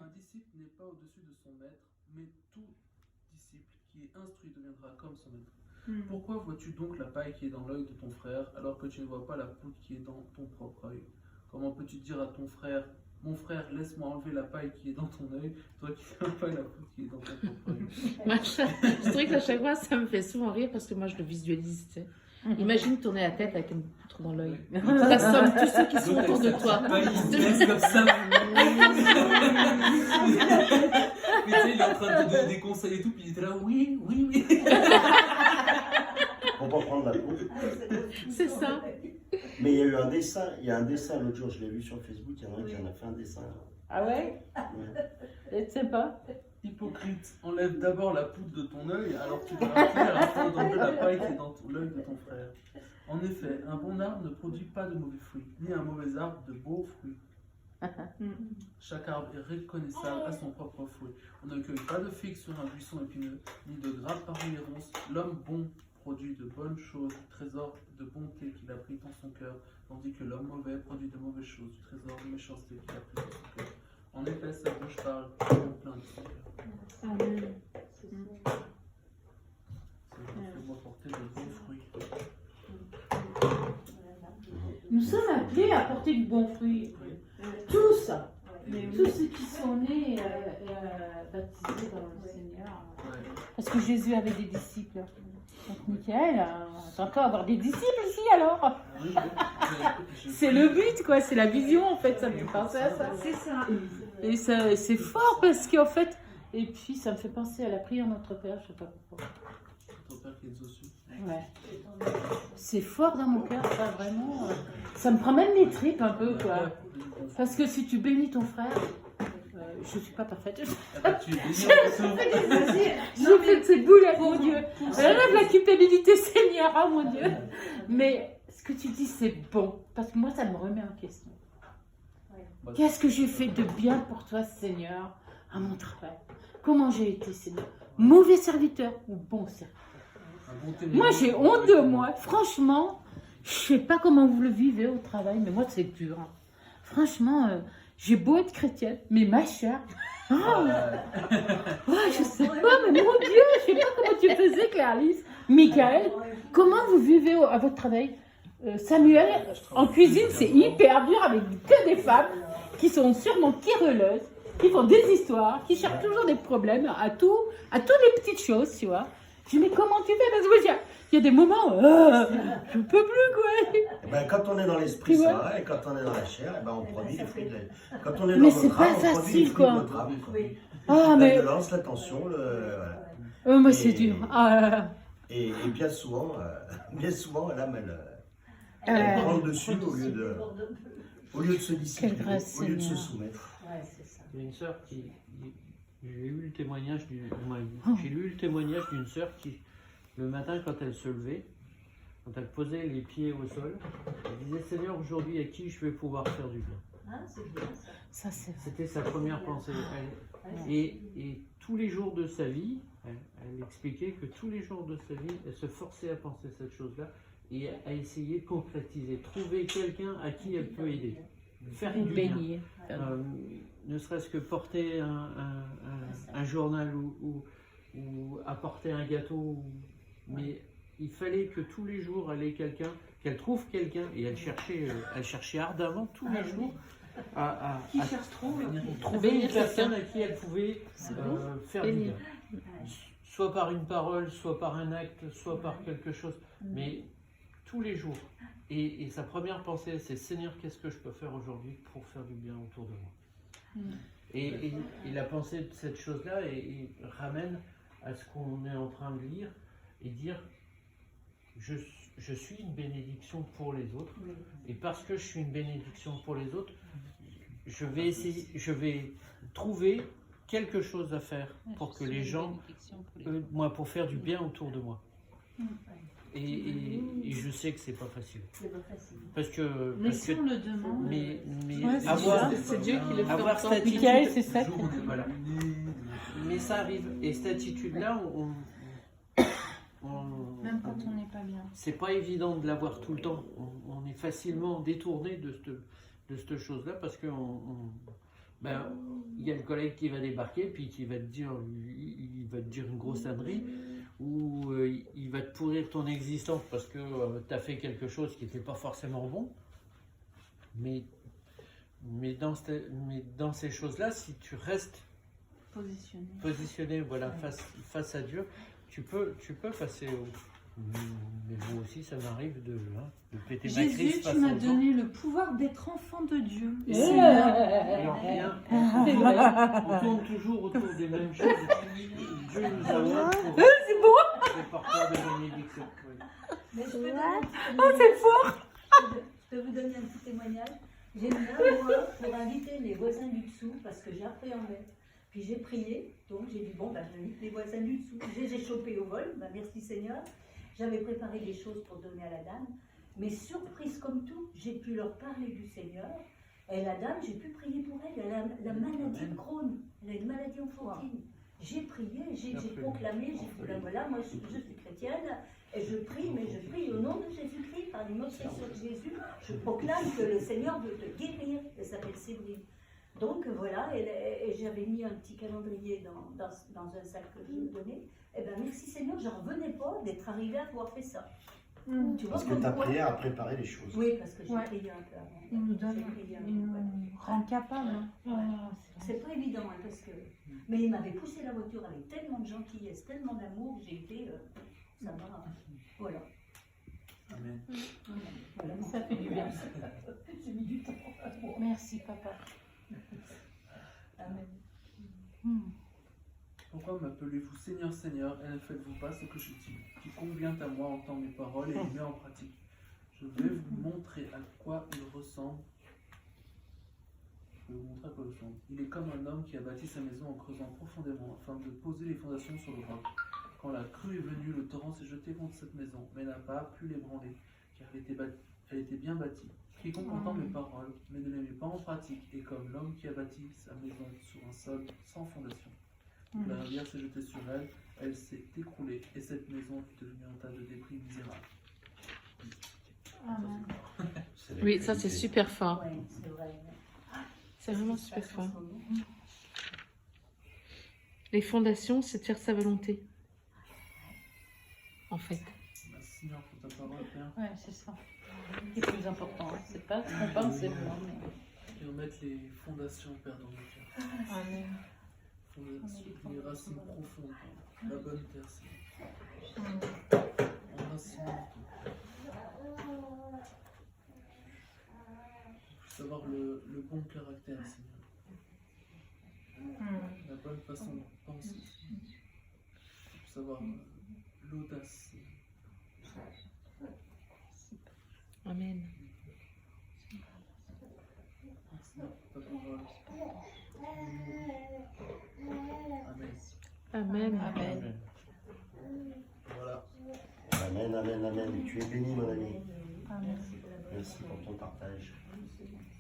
Un disciple n'est pas au-dessus de son maître, mais tout disciple qui est instruit deviendra comme son maître. Pourquoi vois-tu donc la paille qui est dans l'œil de ton frère, alors que tu ne vois pas la poudre qui est dans ton propre œil? Comment peux-tu dire à ton frère, mon frère, laisse-moi enlever la paille qui est dans ton œil, toi qui ne vois pas la poudre qui est dans ton propre œil? Je trouvais qu'à chaque fois, ça me fait souvent rire parce que moi, je le visualise, tu sais. Imagine tourner la tête avec une poutre dans l'œil. Ça somme tous ceux qui sont autour de toi. Il se laisse comme ça. Mais tu sais, il est en train de te donner des conseils et tout, puis il était là, oui. Pour pas prendre la peau. C'est ça. Mais il y a eu un dessin, l'autre jour, je l'ai vu sur Facebook, il y en a un qui en a fait un dessin. Ah ouais? Ouais. Je sais pas. Hypocrite, enlève d'abord la poudre de ton œil, alors tu verras clair afin d'enlever la paille qui est dans l'œil de ton frère. En effet, un bon arbre ne produit pas de mauvais fruits, ni un mauvais arbre de beaux fruits. Chaque arbre est reconnaissable à son propre fruit. On ne cueille pas de figues sur un buisson épineux, ni de grappes parmi les ronces. L'homme bon produit de bonnes choses, du trésor de bonté qu'il a pris dans son cœur, tandis que l'homme mauvais produit de mauvaises choses, du trésor de méchanceté qu'il a pris dans son cœur. En effet, sa bouche parle au plein de son cœur. Amen. Fais-moi porter de bons fruits. Nous sommes appelés à porter du bon fruit. Tous. Tous ceux qui sont nés baptisés dans le Seigneur. Parce que Jésus avait des disciples. Donc, Michael, t'as encore avoir des disciples ici alors. C'est le but, quoi. C'est la vision, en fait. Ça me fait penser à ça. C'est ça. Et ça, c'est fort parce qu'en fait. Et puis, ça me fait penser à la prière Notre Père. Je sais pas pourquoi. Notre Père qui est aux cieux. Ouais. C'est fort dans mon cœur, ça, vraiment. Ça me prend même les tripes un peu, quoi. Parce que si tu bénis ton frère, je suis pas parfaite. Tu es béni J'ai fait de ces boulettes, mon Dieu. Enlève la culpabilité, Seigneur, oh mon Dieu. Mais ce que tu dis, c'est bon. Parce que moi, ça me remet en question. Qu'est-ce que j'ai fait de bien pour toi, Seigneur, à mon travail? Comment j'ai été, Seigneur? Mauvais serviteur ou bon serviteur? Moi, j'ai honte de moi. Franchement, je sais pas comment vous le vivez au travail, mais moi, c'est dur. Hein. Franchement, j'ai beau être chrétienne, mais ma chère... Oh, je sais pas, mais mon Dieu, je sais pas comment tu faisais, Clarisse. Michael, comment vous vivez à votre travail? Samuel, en cuisine, c'est hyper dur avec que des femmes qui sont sûrement querelleuses, qui font des histoires, qui cherchent toujours des problèmes à toutes les petites choses, tu vois. Je dis, mais comment tu fais? Parce que il y a des moments, je peux plus, quoi. Eh ben, quand on est dans l'esprit, ça va, et quand on est dans la chair, eh ben, on produit les fruits de la... Quand on est dans Mais notre c'est pas âme, on produit les facile, fruits quoi. de notre âme, quoi. Ah, La mais... violence, la tension, voilà. moi, c'est dur. Ah, là, là. Et bien souvent, l'âme, elle prend le dessus au lieu de se discipliner, Quelle grâce, au lieu de se Seigneur. soumettre. Ouais, c'est ça. Il y a une sœur qui. J'ai lu le témoignage d'une sœur qui, le matin, quand elle se levait, quand elle posait les pieds au sol, elle disait Seigneur, aujourd'hui, à qui je vais pouvoir faire du bien? Ah, c'est bien ça. Ça, c'est vrai. C'était sa première pensée. Et tous les jours de sa vie, elle expliquait que tous les jours de sa vie, elle se forçait à penser cette chose-là et à essayer de concrétiser, trouver quelqu'un à qui elle peut aider, faire du bien. Béni. Ne serait-ce que porter un journal ou apporter un gâteau. Mais il fallait que tous les jours elle ait quelqu'un, qu'elle trouve quelqu'un, et elle cherchait ardemment tous les jours à trouver une personne à qui elle pouvait faire du bien. Soit par une parole, soit par un acte, soit par quelque chose. Mais tous les jours. Et sa première pensée, c'est Seigneur, qu'est-ce que je peux faire aujourd'hui pour faire du bien autour de moi? Et la pensée de cette chose-là et ramène à ce qu'on est en train de lire et dire je suis une bénédiction pour les autres. Et parce que je suis une bénédiction pour les autres, je vais trouver quelque chose à faire pour que les gens, pour faire du bien autour de moi. Et je sais que c'est pas facile. C'est pas facile. Mais si on le demande. Mais Ouais, c'est Dieu qui le fait. avoir cette attitude, Michael, c'est ça. voilà. Mais ça arrive. Et cette attitude-là, Même quand on n'est pas bien. c'est pas évident de l'avoir tout le temps. On est facilement détourné de cette chose-là parce que il y a le collègue qui va débarquer, puis qui va te dire, il va te dire une grosse ânerie, ou il va te pourrir ton existence parce que tu as fait quelque chose qui n'était pas forcément bon. Mais dans ces choses-là, si tu restes positionné voilà, face à Dieu, tu peux passer au... Mais moi aussi, ça m'arrive de péter ma crise Jésus, face tu m'as aux donné le pouvoir d'être enfant de Dieu. Et on revient, on tourne toujours autour des mêmes choses. Dieu nous a pour les porteurs de bénédiction. Oui. Mais je peux donner un petit c'est fort. Je peux vous donner un petit témoignage. J'ai mis un mois pour inviter les voisins du dessous parce que j'appréhendais. Puis j'ai prié, donc j'ai dit bon, j'invite les voisins du dessous. Je les ai chopés au vol, merci Seigneur. J'avais préparé des choses pour donner à la dame. Mais surprise comme tout, j'ai pu leur parler du Seigneur. Et la dame, j'ai pu prier pour elle. Elle a la maladie de Crohn. Elle a une maladie enfantine. J'ai prié, j'ai proclamé, j'ai dit ben voilà, moi je suis chrétienne. Et je prie, mais je prie au nom de Jésus-Christ, par l'immotion de Jésus. Je proclame que le Seigneur veut te guérir. Elle s'appelle Séverine. Donc voilà, et j'avais mis un petit calendrier dans un sac que je lui donnais. Et bien merci Seigneur, je n'en revenais pas d'être arrivée à avoir fait ça. Tu vois, Parce que ta prière a préparé les choses. Oui, parce que j'ai prié un peu avant. Il nous donne, il nous rend capable. C'est pas évident, hein, parce que... Mais il m'avait poussé la voiture avec tellement de gentillesse, tellement d'amour, j'ai été... ça m'a... Voilà. Amen. Voilà. Ça fait du bien. J'ai mis du temps. Merci, papa. Amen. Pourquoi m'appelez-vous Seigneur, Seigneur, et ne faites-vous pas ce que je dis? Qui convient à moi entend mes paroles et les met en pratique. Je vais vous montrer à quoi il ressemble. Il est comme un homme qui a bâti sa maison en creusant profondément afin de poser les fondations sur le roc. Quand la crue est venue, le torrent s'est jeté contre cette maison, mais n'a pas pu l'ébranler, car elle était bien bâtie. Quiconque entend mes paroles, mais ne les met pas en pratique, est comme l'homme qui a bâti sa maison sur un sol sans fondation. La rivière s'est jetée sur elle, elle s'est écroulée, et cette maison est devenue un tas de débris misérables. Oui, ça c'est super fort. Oui, c'est vrai. C'est vraiment super fort. Les fondations, c'est de faire sa volonté. En fait. Merci Seigneur pour ta parole, Père. Ouais, c'est ça. C'est plus important. Hein. C'est pas ce qu'on pense, c'est moi. Mais... Et remettre les fondations, Père, dans nos cœurs. Amen. Les racines profondes, la bonne terre, Seigneur. Enracine pour savoir le bon caractère, Seigneur. La bonne façon de penser, pour savoir l'audace. Amen. Merci pour ta parole. Amen. Amen. Amen. Voilà. Amen, amen, amen. Tu es béni, mon ami. Merci pour la bonne Merci pour ton partage. parole.